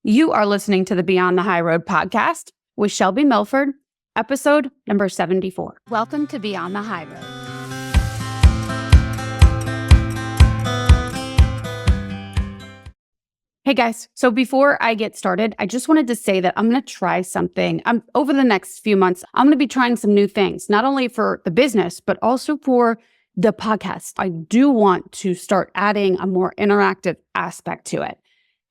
You are listening to the Beyond the High Road podcast with Shelby Milford, episode number 74. Welcome to Beyond the High Road. Hey guys, so before I get started, I just wanted to say that I'm going to try something. Over the next few months, I'm going to be trying some new things, not only for the business, but also for the podcast. I do want to start adding a more interactive aspect to it.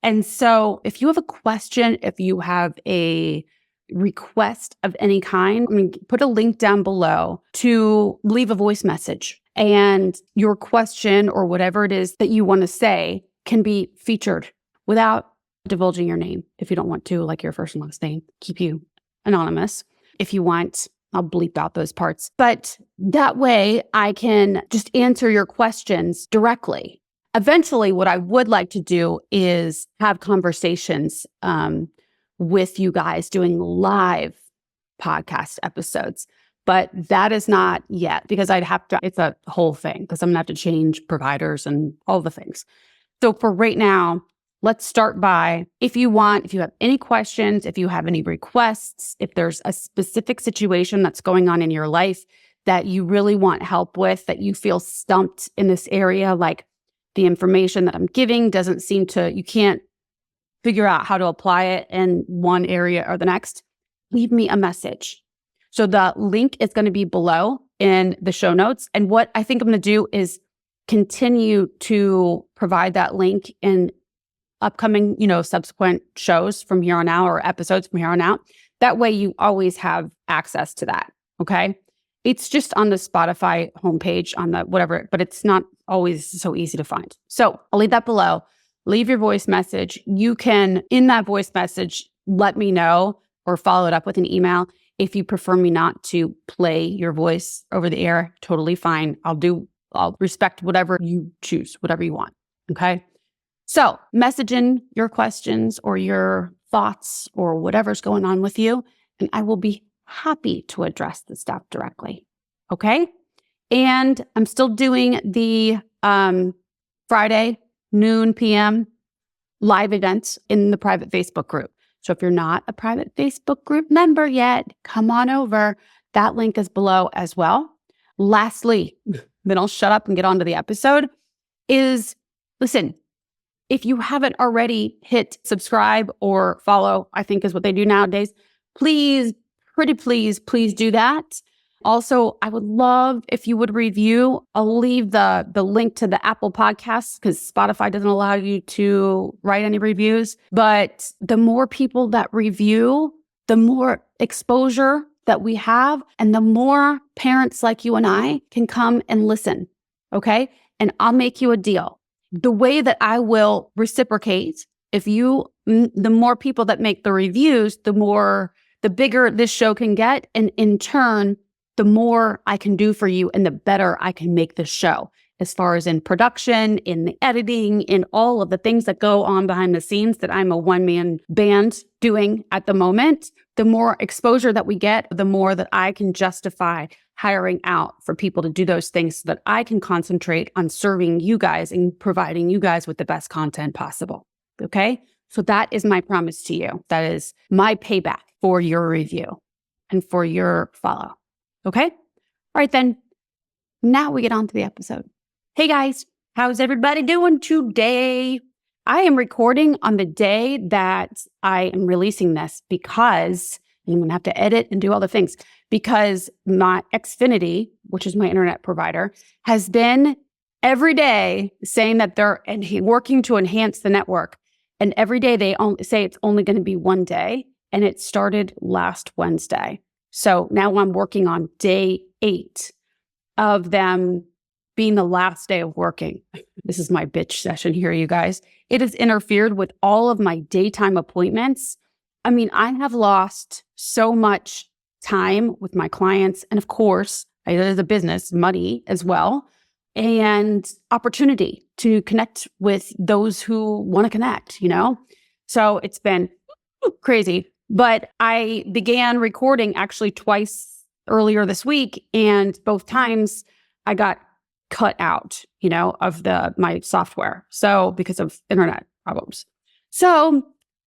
And so if you have a question, if you have a request of any kind, I'm going to put a link down below to leave a voice message. And your question or whatever it is that you want to say can be featured without divulging your name. If you don't want to, like your first and last name, keep you anonymous. If you want, I'll bleep out those parts. But that way I can just answer your questions directly. Eventually, what I would like to do is have conversations with you guys doing live podcast episodes. But that is not yet because it's a whole thing because I'm going to have to change providers and all the things. So for right now, let's start by, if you have any questions, if you have any requests, if there's a specific situation that's going on in your life that you really want help with, that you feel stumped in this area, like the information that I'm giving you can't figure out how to apply it in one area or the next, leave me a message. So the link is going to be below in the show notes. And what I think I'm going to do is continue to provide that link in upcoming, subsequent shows from here on out or episodes from here on out. That way you always have access to that. Okay. It's just on the Spotify homepage on the whatever, but it's not always so easy to find. So I'll leave that below. Leave your voice message. You can, in that voice message, let me know or follow it up with an email. If you prefer me not to play your voice over the air, totally fine. I'll respect whatever you choose, whatever you want. Okay. So message in your questions or your thoughts or whatever's going on with you, and I will be happy to address the stuff directly. Okay. And I'm still doing the Friday, noon PM live events in the private Facebook group. So if you're not a private Facebook group member yet, come on over. That link is below as well. Lastly, then I'll shut up and get on to the episode, listen, if you haven't already hit subscribe or follow, I think is what they do nowadays, please do that. Also, I would love if you would review. I'll leave the link to the Apple Podcasts because Spotify doesn't allow you to write any reviews. But the more people that review, the more exposure that we have and the more parents like you and I can come and listen. Okay? And I'll make you a deal. The way that I will reciprocate, the more people that make the reviews, the bigger this show can get. And in turn, the more I can do for you and the better I can make this show as far as in production, in the editing, in all of the things that go on behind the scenes that I'm a one-man band doing at the moment. The more exposure that we get, the more that I can justify hiring out for people to do those things so that I can concentrate on serving you guys and providing you guys with the best content possible. Okay? So that is my promise to you. That is my payback for your review and for your follow. Okay? All right, then. Now we get on to the episode. Hey guys, how's everybody doing today? I am recording on the day that I am releasing this because I'm going to have to edit and do all the things because my Xfinity, which is my internet provider, has been every day saying that they're working to enhance the network. And every day they say it's only going to be one day. And it started last Wednesday. So now I'm working on day 8 of them being the last day of working. This is my bitch session here, you guys. It has interfered with all of my daytime appointments. I mean, I have lost so much time with my clients. And of course, it is a business, money as well, and opportunity to connect with those who want to connect, So it's been crazy. But I began recording actually twice earlier this week. And both times I got cut out, of my software. So because of internet problems. So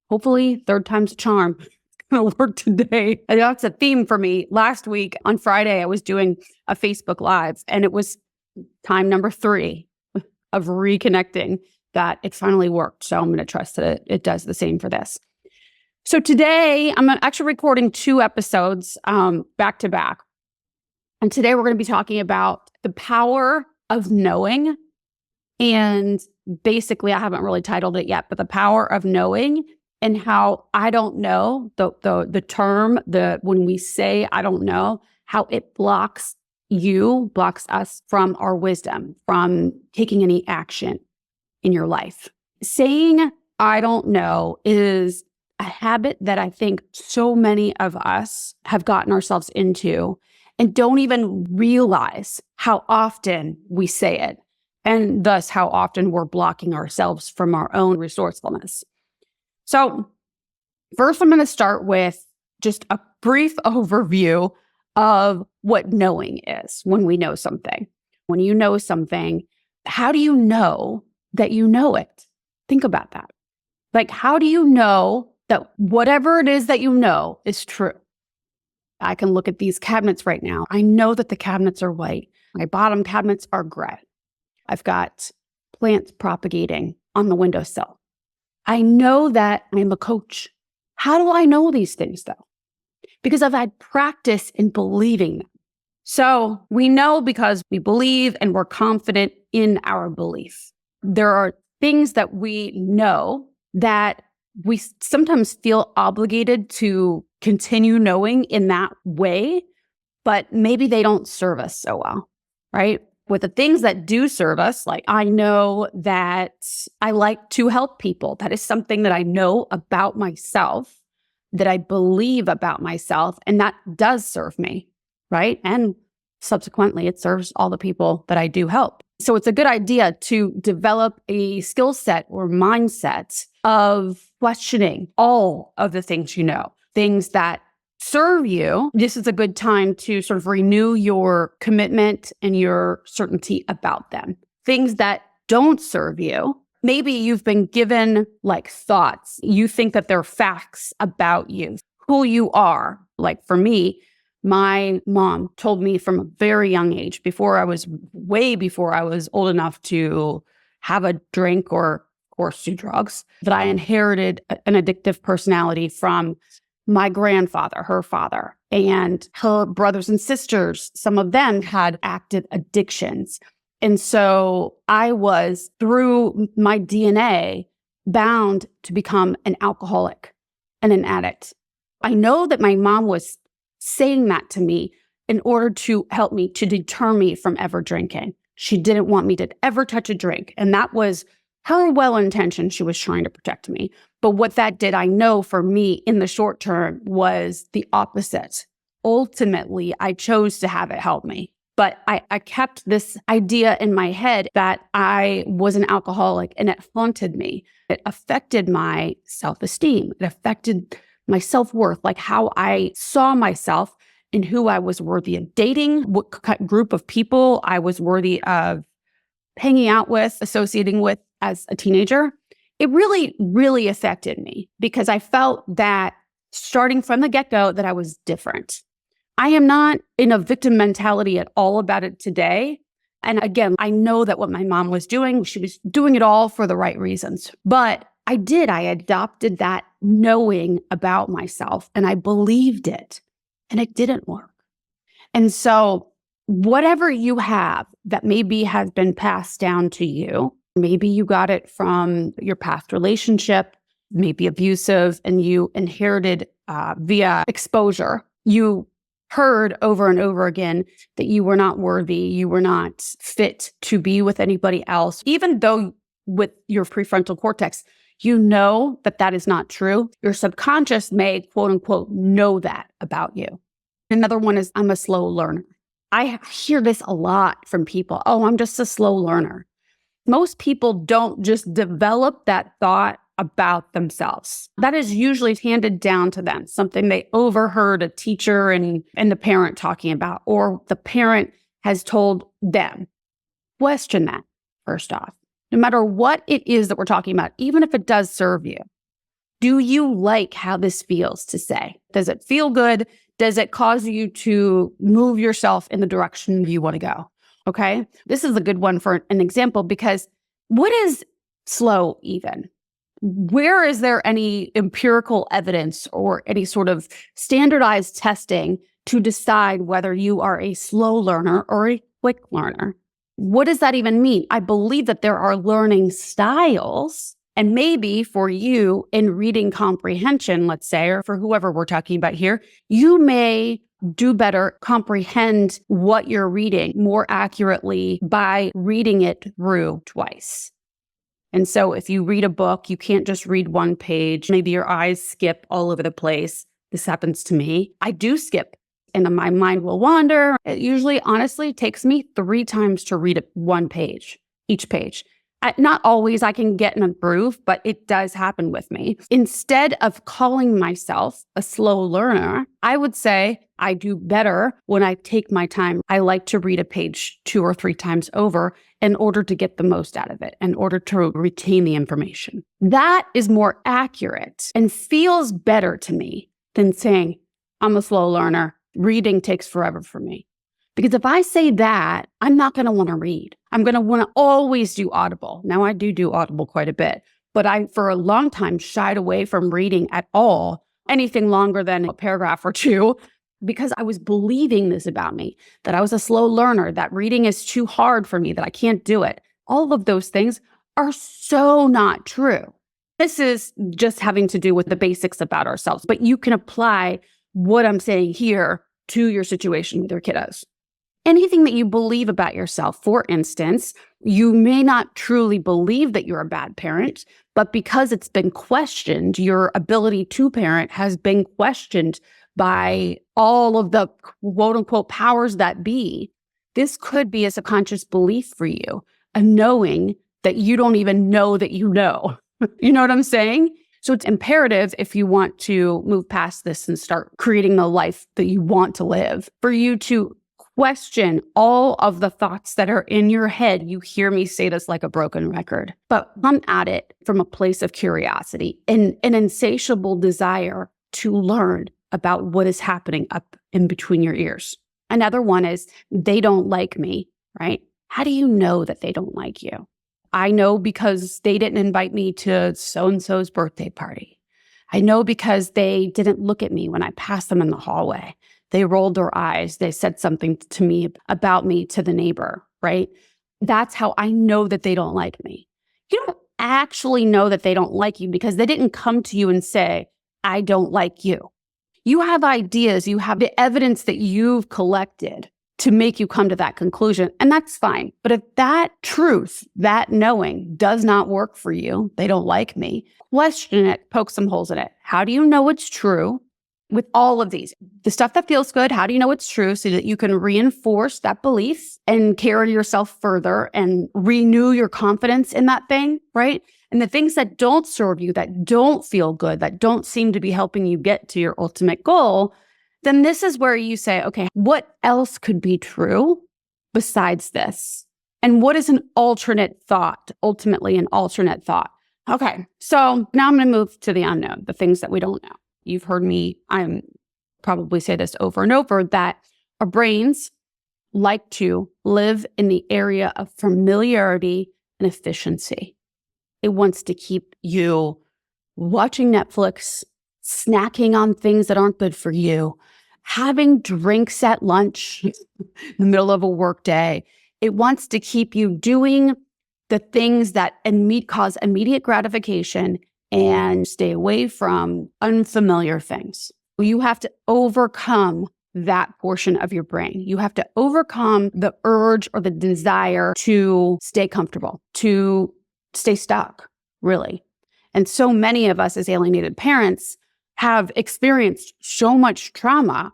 Hopefully, third time's a charm. It's going to work today. And that's a theme for me. Last week on Friday, I was doing a Facebook Live, and it was time number 3 of reconnecting that it finally worked. So I'm going to trust that it does the same for this. So today, I'm actually recording 2 episodes back to back. And today we're going to be talking about the power of knowing. And basically, I haven't really titled it yet, but the power of knowing and how I don't know, the term, when we say I don't know, how it blocks us from our wisdom, from taking any action in your life. Saying I don't know is a habit that I think so many of us have gotten ourselves into and don't even realize how often we say it, and thus how often we're blocking ourselves from our own resourcefulness. So first, I'm going to start with just a brief overview of what knowing is when we know something. When you know something, how do you know that you know it? Think about that. Like, how do you know that whatever it is that you know is true? I can look at these cabinets right now. I know that the cabinets are white. My bottom cabinets are gray. I've got plants propagating on the windowsill. I know that I'm a coach. How do I know these things, though? Because I've had practice in believing them. So we know because we believe and we're confident in our belief. There are things that we know that we sometimes feel obligated to continue knowing in that way, but maybe they don't serve us so well, right? With the things that do serve us, like I know that I like to help people. That is something that I know about myself, that I believe about myself, and that does serve me, right? And subsequently, it serves all the people that I do help. So it's a good idea to develop a skill set or mindset of questioning all of the things you know, things that serve you. This is a good time to sort of renew your commitment and your certainty about them. Things that don't serve you, maybe you've been given like thoughts. You think that they're facts about you, who you are. Like for me, my mom told me from a very young age, way before I was old enough to have a drink or, of course, do drugs, that I inherited an addictive personality from my grandfather, her father, and her brothers and sisters. Some of them had active addictions. And so I was, through my DNA, bound to become an alcoholic and an addict. I know that my mom was saying that to me in order to help me, to deter me from ever drinking. She didn't want me to ever touch a drink. And that was her well-intentioned. She was trying to protect me. But what that did, I know for me in the short term, was the opposite. Ultimately, I chose to have it help me. But I kept this idea in my head that I was an alcoholic, and it haunted me. It affected my self-esteem. It affected my self-worth, like how I saw myself and who I was worthy of dating, what group of people I was worthy of hanging out with, associating with as a teenager. It really, really affected me because I felt that starting from the get-go that I was different. I am not in a victim mentality at all about it today. And again, I know that what my mom was doing, she was doing it all for the right reasons. But I adopted that knowing about myself, and I believed it, and it didn't work. And so whatever you have that maybe has been passed down to you, maybe you got it from your past relationship, maybe abusive, and you inherited via exposure. You heard over and over again that you were not worthy, you were not fit to be with anybody else, even though with your prefrontal cortex, you know that that is not true. Your subconscious may, quote unquote, know that about you. Another one is, I'm a slow learner. I hear this a lot from people. Oh, I'm just a slow learner. Most people don't just develop that thought about themselves. That is usually handed down to them, something they overheard a teacher and the parent talking about, or the parent has told them. Question that, first off. No matter what it is that we're talking about, even if it does serve you, Do you like how this feels to say? Does it feel good? Does it cause you to move yourself in the direction you want to go? Okay. This is a good one for an example, because what is slow even? Where is there any empirical evidence or any sort of standardized testing to decide whether you are a slow learner or a quick learner? What does that even mean? I believe that there are learning styles, and maybe for you in reading comprehension, let's say, or for whoever we're talking about here, you may do better, comprehend what you're reading more accurately by reading it through twice. And so if you read a book, you can't just read one page. Maybe your eyes skip all over the place. This happens to me. I do skip, and my mind will wander. It usually, honestly, takes me 3 times to read one page, each page. Not always I can get and improve, but it does happen with me. Instead of calling myself a slow learner, I would say I do better when I take my time. I like to read a page 2 or 3 times over in order to get the most out of it, in order to retain the information. That is more accurate and feels better to me than saying, I'm a slow learner. Reading takes forever for me. Because if I say that, I'm not going to want to read. I'm going to want to always do Audible. Now, I do Audible quite a bit, but I, for a long time, shied away from reading at all, anything longer than a paragraph or 2, because I was believing this about me, that I was a slow learner, that reading is too hard for me, that I can't do it. All of those things are so not true. This is just having to do with the basics about ourselves, but you can apply what I'm saying here to your situation with your kiddos. Anything that you believe about yourself, for instance, you may not truly believe that you're a bad parent, but because it's been questioned, your ability to parent has been questioned by all of the quote unquote powers that be. This could be a subconscious belief for you, a knowing that you don't even know that you know. You know what I'm saying? So it's imperative, if you want to move past this and start creating the life that you want to live, for you to question all of the thoughts that are in your head. You hear me say this like a broken record, but come at it from a place of curiosity and an insatiable desire to learn about what is happening up in between your ears. Another one is, they don't like me, right? How do you know that they don't like you? I know because they didn't invite me to so-and-so's birthday party. I know because they didn't look at me when I passed them in the hallway. They rolled their eyes. They said something to me about me to the neighbor, right? That's how I know that they don't like me. You don't actually know that they don't like you because they didn't come to you and say, I don't like you. You have ideas. You have the evidence that you've collected to make you come to that conclusion. And that's fine. But if that truth, that knowing does not work for you, they don't like me, question it, poke some holes in it. How do you know it's true? With all of these, the stuff that feels good, how do you know it's true so that you can reinforce that belief and carry yourself further and renew your confidence in that thing, right? And the things that don't serve you, that don't feel good, that don't seem to be helping you get to your ultimate goal, then this is where you say, okay, what else could be true besides this? And what is an alternate thought, ultimately an alternate thought? Okay, so now I'm going to move to the unknown, the things that we don't know. You've heard me, I'm probably say this over and over, that our brains like to live in the area of familiarity and efficiency. It wants to keep you watching Netflix, snacking on things that aren't good for you, having drinks at lunch in the middle of a work day. It wants to keep you doing the things that cause immediate gratification and stay away from unfamiliar things. You have to overcome that portion of your brain. You have to overcome the urge or the desire to stay comfortable, to stay stuck, really. And so many of us as alienated parents have experienced so much trauma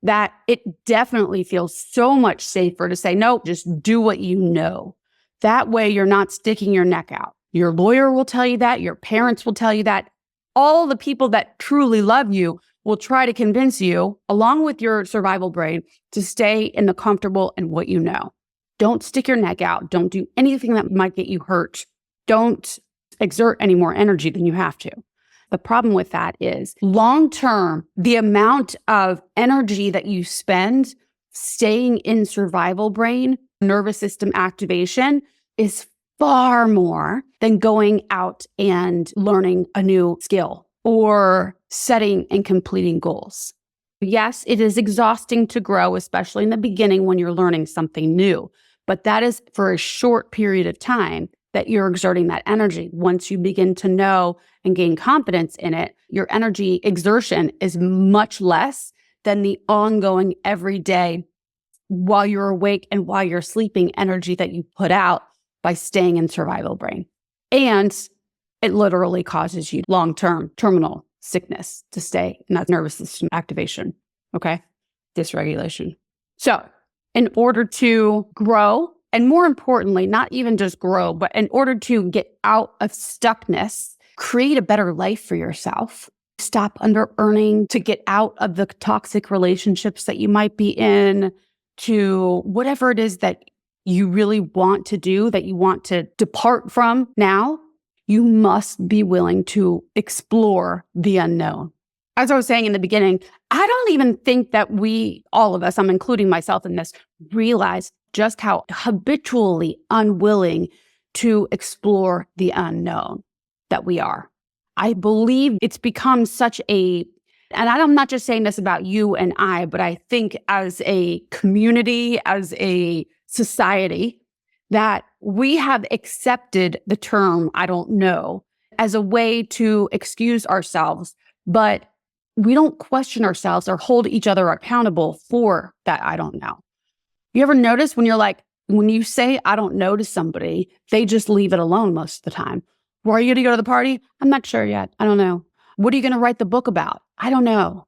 that it definitely feels so much safer to say, no, just do what you know. That way you're not sticking your neck out. Your lawyer will tell you that. Your parents will tell you that. All the people that truly love you will try to convince you, along with your survival brain, to stay in the comfortable and what you know. Don't stick your neck out. Don't do anything that might get you hurt. Don't exert any more energy than you have to. The problem with that is long-term, the amount of energy that you spend staying in survival brain, nervous system activation is far more than going out and learning a new skill or setting and completing goals. Yes, it is exhausting to grow, especially in the beginning when you're learning something new, but that is for a short period of time that you're exerting that energy. Once you begin to know and gain confidence in it, your energy exertion is much less than the ongoing everyday while you're awake and while you're sleeping energy that you put out by staying in survival brain. And it literally causes you long-term terminal sickness to stay in that nervous system activation, okay? Dysregulation. So in order to grow, and more importantly, not even just grow, but in order to get out of stuckness, create a better life for yourself, stop under-earning, to get out of the toxic relationships that you might be in, to whatever it is that you really want to do, that you want to depart from now, you must be willing to explore the unknown. As I was saying in the beginning, I don't even think that we, all of us, I'm including myself in this, realize just how habitually unwilling to explore the unknown that we are. I believe it's become such a, and I'm not just saying this about you and I, but I think as a community, as a society, that we have accepted the term "I don't know" as a way to excuse ourselves, but we don't question ourselves or hold each other accountable for that "I don't know." You ever notice when you say "I don't know" to somebody, they just leave it alone most of the time. Where are you going to go to the party? I'm not sure yet. I don't know. What are you going to write the book about? I don't know.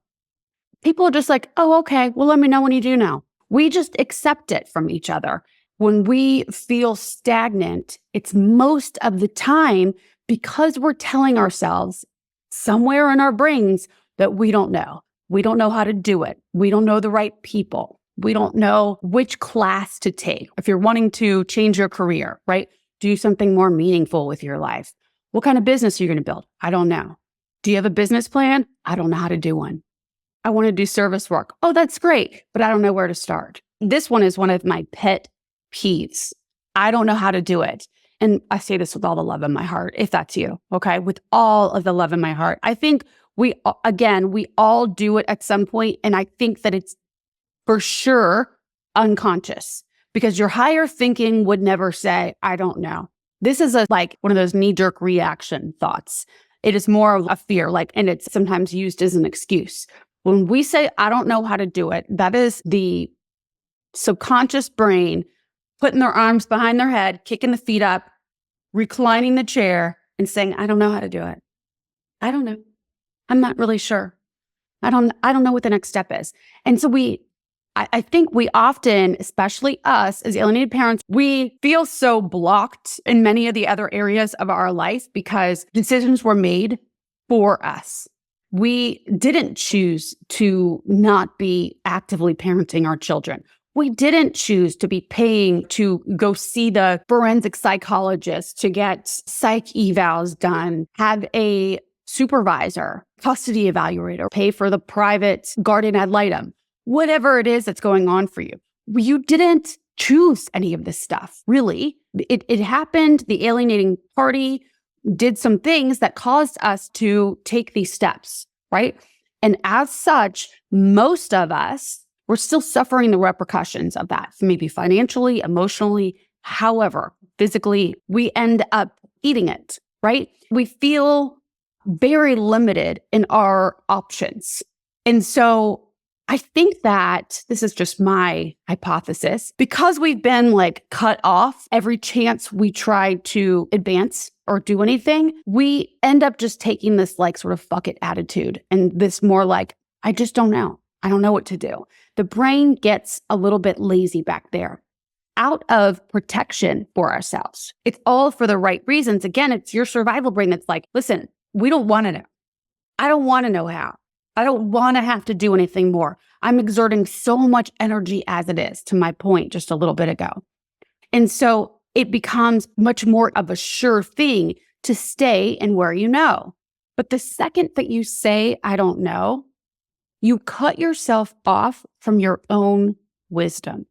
People are just like, oh, okay, well, let me know when you do know. We just accept it from each other. When we feel stagnant, it's most of the time because we're telling ourselves somewhere in our brains that we don't know. We don't know how to do it. We don't know the right people. We don't know which class to take. If you're wanting to change your career, right? Do something more meaningful with your life. What kind of business are you going to build? I don't know. Do you have a business plan? I don't know how to do one. I want to do service work. Oh, that's great, but I don't know where to start. This one is one of my pet peeves. I don't know how to do it. And I say this with all the love in my heart, if that's you, okay? With all of the love in my heart. I think we all do it at some point, and I think that it's for sure unconscious because your higher thinking would never say, I don't know. This is like one of those knee-jerk reaction thoughts. It is more of a fear, and it's sometimes used as an excuse. When we say, I don't know how to do it, that is the subconscious brain putting their arms behind their head, kicking the feet up, reclining the chair, and saying, I don't know how to do it. I don't know. I'm not really sure. I don't know what the next step is. And so I think we often, especially us as alienated parents, we feel so blocked in many of the other areas of our life because decisions were made for us. We didn't choose to not be actively parenting our children. We didn't choose to be paying to go see the forensic psychologist to get psych evals done, have a supervisor, custody evaluator, pay for the private guardian ad litem. Whatever it is that's going on for you. You didn't choose any of this stuff, really. It happened. The alienating party did some things that caused us to take these steps, right? And as such, most of us, we're still suffering the repercussions of that, maybe financially, emotionally, however, physically, we end up eating it, right? We feel very limited in our options. And so I think that this is just my hypothesis, because we've been cut off every chance we try to advance or do anything, we end up just taking this sort of fuck it attitude and this more I just don't know. I don't know what to do. The brain gets a little bit lazy back there out of protection for ourselves. It's all for the right reasons. Again, it's your survival brain that's listen, we don't want to know. I don't want to know how. I don't want to have to do anything more. I'm exerting so much energy as it is, to my point just a little bit ago. And so it becomes much more of a sure thing to stay in where you know. But the second that you say, I don't know, you cut yourself off from your own wisdom.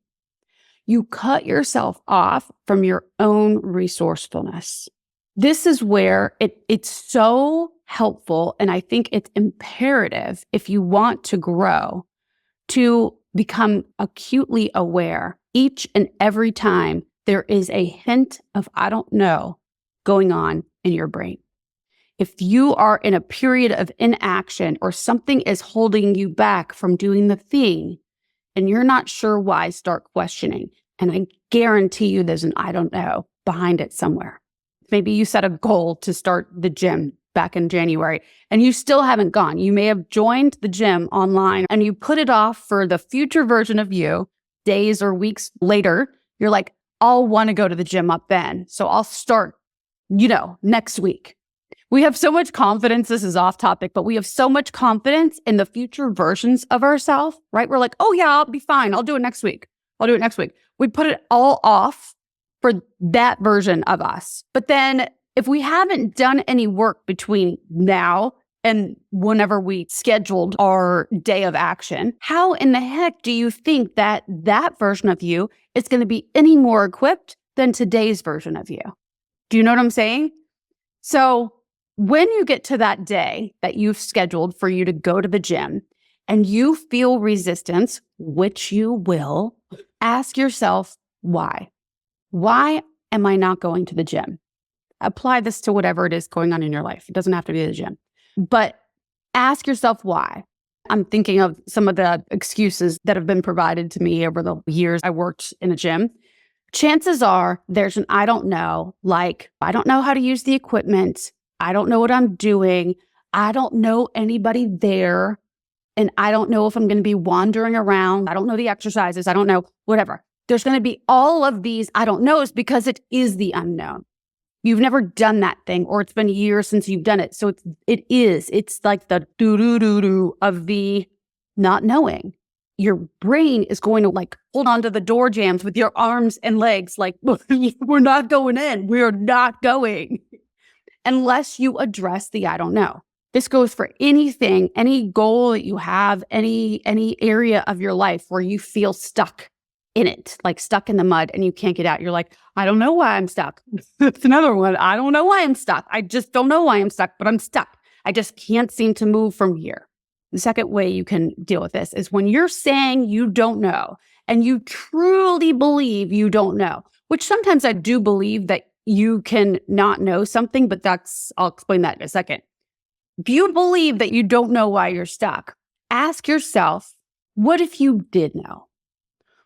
You cut yourself off from your own resourcefulness. This is where it's so helpful, and I think it's imperative if you want to grow, to become acutely aware each and every time there is a hint of I don't know going on in your brain. If you are in a period of inaction or something is holding you back from doing the thing and you're not sure why, start questioning. And I guarantee you there's an I don't know behind it somewhere. Maybe you set a goal to start the gym back in January and you still haven't gone. You may have joined the gym online and you put it off for the future version of you. Days or weeks later, you're like, I'll want to go to the gym up then. So I'll start, next week. We have so much confidence. This is off topic, but we have so much confidence in the future versions of ourselves, right? We're like, oh yeah, I'll be fine. I'll do it next week. We put it all off for that version of us. But then if we haven't done any work between now and whenever we scheduled our day of action, how in the heck do you think that version of you is going to be any more equipped than today's version of you? Do you know what I'm saying? So when you get to that day that you've scheduled for you to go to the gym and you feel resistance, which you will, ask yourself, why? Why am I not going to the gym? Apply this to whatever it is going on in your life. It doesn't have to be the gym. But ask yourself why. I'm thinking of some of the excuses that have been provided to me over the years I worked in a gym. Chances are there's an I don't know, like I don't know how to use the equipment. I don't know what I'm doing. I don't know anybody there. And I don't know if I'm going to be wandering around. I don't know the exercises. I don't know, whatever. There's going to be all of these I don't knows because it is the unknown. You've never done that thing, or it's been years since you've done it. So it's like the do-do-do-do of the not knowing. Your brain is going to like hold on to the door jambs with your arms and legs like, we're not going in. We're not going. Unless you address the I don't know. This goes for anything, any goal that you have, any area of your life where you feel stuck in it, like stuck in the mud and you can't get out. You're like, I don't know why I'm stuck. That's another one. I don't know why I'm stuck. I just don't know why I'm stuck, but I'm stuck. I just can't seem to move from here. The second way you can deal with this is when you're saying you don't know and you truly believe you don't know, which sometimes I do believe that you can not know something, but I'll explain that in a second. If you believe that you don't know why you're stuck, ask yourself, what if you did know?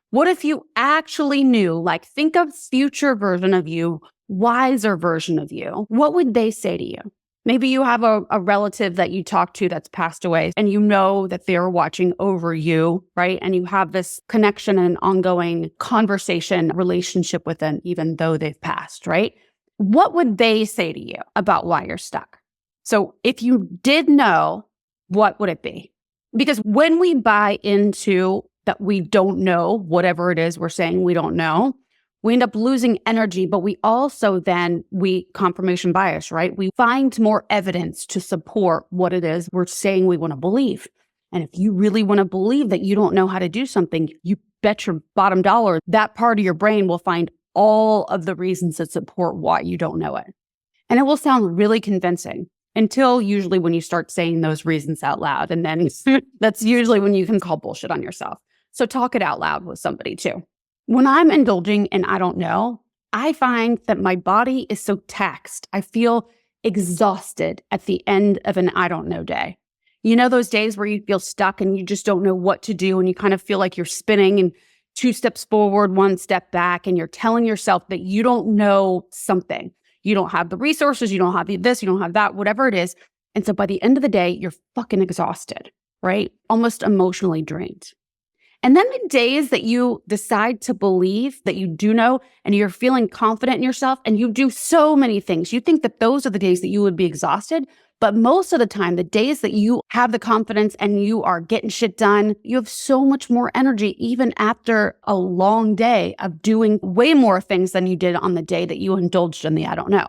What if you actually knew? Like, think of future version of you, wiser version of you. What would they say to you? Maybe you have a relative that you talk to that's passed away and you know that they're watching over you, right? And you have this connection and ongoing conversation, relationship with them, even though they've passed, right? What would they say to you about why you're stuck? So if you did know, what would it be? Because when we buy into that we don't know, whatever it is we're saying we don't know, we end up losing energy, but we also confirmation bias, right? We find more evidence to support what it is we're saying we want to believe. And if you really want to believe that you don't know how to do something, you bet your bottom dollar that part of your brain will find all of the reasons that support why you don't know it. And it will sound really convincing until usually when you start saying those reasons out loud. And then that's usually when you can call bullshit on yourself. So talk it out loud with somebody too. When I'm indulging in I don't know, I find that my body is so taxed. I feel exhausted at the end of an I don't know day. You know those days where you feel stuck and you just don't know what to do and you kind of feel like you're spinning and 2 steps forward, 1 step back, and you're telling yourself that you don't know something. You don't have the resources, you don't have this, you don't have that, whatever it is. And so by the end of the day, you're fucking exhausted, right? Almost emotionally drained. And then the days that you decide to believe that you do know and you're feeling confident in yourself and you do so many things, you think that those are the days that you would be exhausted. But most of the time, the days that you have the confidence and you are getting shit done, you have so much more energy even after a long day of doing way more things than you did on the day that you indulged in the I don't know.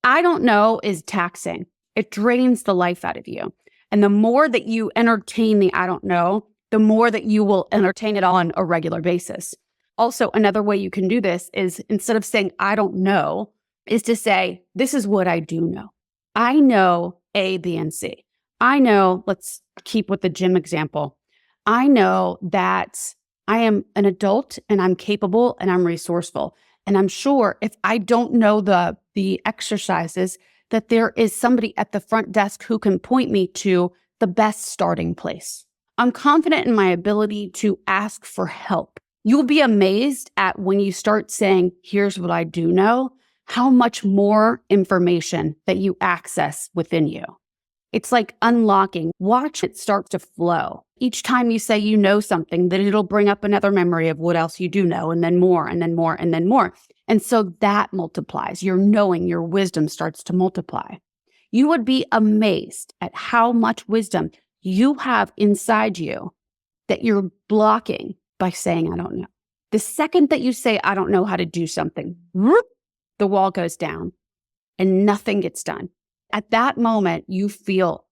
I don't know is taxing. It drains the life out of you. And the more that you entertain the I don't know, the more that you will entertain it on a regular basis. Also, another way you can do this is instead of saying I don't know, is to say, this is what I do know. I know A, B, and C. I know, let's keep with the gym example. I know that I am an adult and I'm capable and I'm resourceful. And I'm sure if I don't know the exercises, that there is somebody at the front desk who can point me to the best starting place. I'm confident in my ability to ask for help. You'll be amazed at when you start saying, here's what I do know, how much more information that you access within you. It's like unlocking. Watch it start to flow. Each time you say you know something, then it'll bring up another memory of what else you do know, and then more, and then more, and then more. And so that multiplies. Your knowing, your wisdom starts to multiply. You would be amazed at how much wisdom you have inside you that you're blocking by saying, I don't know. The second that you say, I don't know how to do something, whoop, the wall goes down and nothing gets done. At that moment, you feel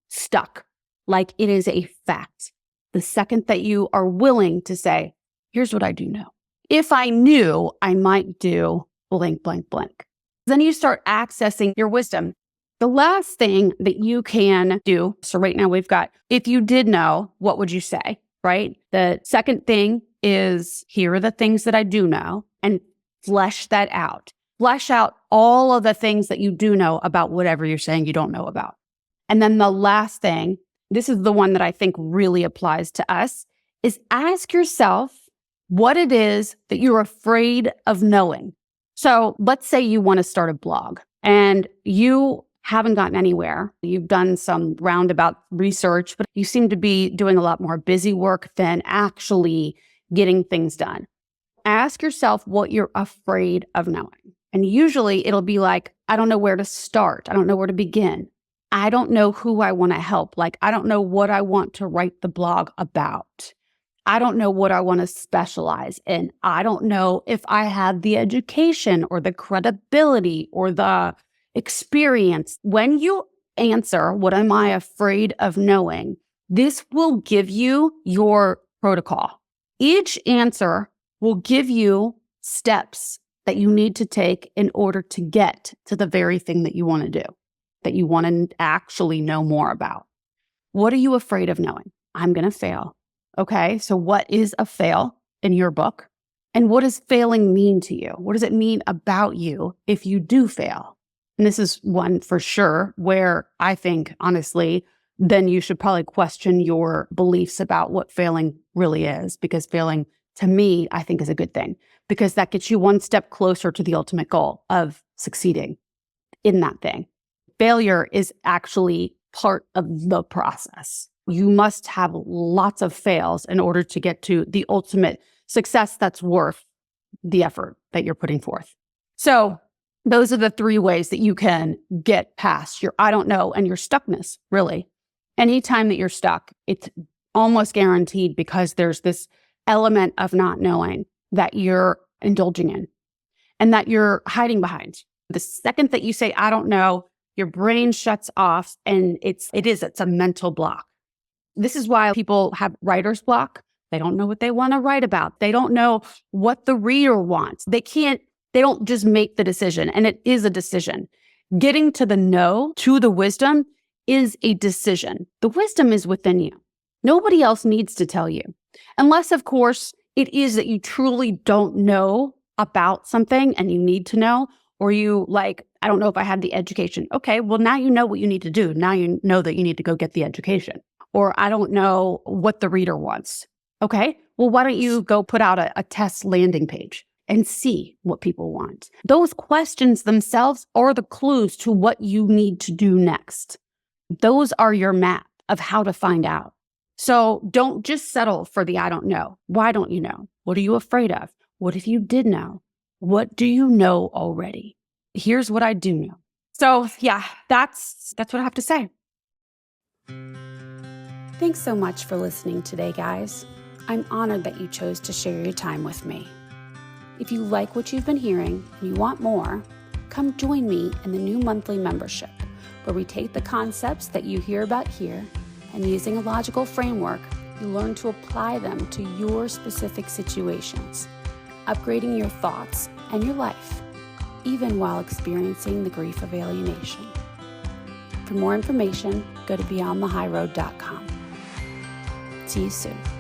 stuck, like it is a fact. The second that you are willing to say, here's what I do know. If I knew, I might do blank, blank, blank. Then you start accessing your wisdom. The last thing that you can do, so right now we've got, if you did know, what would you say, right? The second thing is, here are the things that I do know, and flesh that out. Flesh out all of the things that you do know about whatever you're saying you don't know about. And then the last thing, this is the one that I think really applies to us, is ask yourself what it is that you're afraid of knowing. So let's say you want to start a blog and you haven't gotten anywhere. You've done some roundabout research, but you seem to be doing a lot more busy work than actually getting things done. Ask yourself what you're afraid of knowing. And usually it'll be like, I don't know where to start. I don't know where to begin. I don't know who I want to help. Like, I don't know what I want to write the blog about. I don't know what I want to specialize in. I don't know if I have the education or the credibility or the experience. When you answer, what am I afraid of knowing? This will give you your protocol. Each answer will give you steps that you need to take in order to get to the very thing that you want to do, that you want to actually know more about. What are you afraid of knowing? I'm going to fail. Okay, so what is a fail in your book? And what does failing mean to you? What does it mean about you if you do fail? And this is one for sure where I think, honestly, then you should probably question your beliefs about what failing really is, because failing, to me, I think is a good thing, because that gets you one step closer to the ultimate goal of succeeding in that thing. Failure is actually part of the process. You must have lots of fails in order to get to the ultimate success that's worth the effort that you're putting forth. So those are the three ways that you can get past your I don't know and your stuckness, really. Anytime that you're stuck, it's almost guaranteed because there's this element of not knowing that you're indulging in and that you're hiding behind. The second that you say, I don't know, your brain shuts off and it's a mental block. This is why people have writer's block. They don't know what they want to write about. They don't know what the reader wants. They don't just make the decision, and it is a decision. Getting to the know, to the wisdom is a decision. The wisdom is within you. Nobody else needs to tell you. Unless, of course, it is that you truly don't know about something and you need to know, or you like, I don't know if I had the education. Okay, well, now you know what you need to do. Now you know that you need to go get the education. Or I don't know what the reader wants. Okay, well, why don't you go put out a test landing page and see what people want? Those questions themselves are the clues to what you need to do next. Those are your map of how to find out. So don't just settle for the I don't know. Why don't you know? What are you afraid of? What if you did know? What do you know already? Here's what I do know. So yeah, that's what I have to say. Thanks so much for listening today, guys. I'm honored that you chose to share your time with me. If you like what you've been hearing and you want more, come join me in the new monthly membership, where we take the concepts that you hear about here and using a logical framework, you learn to apply them to your specific situations, upgrading your thoughts and your life, even while experiencing the grief of alienation. For more information, go to beyondthehighroad.com. See you soon.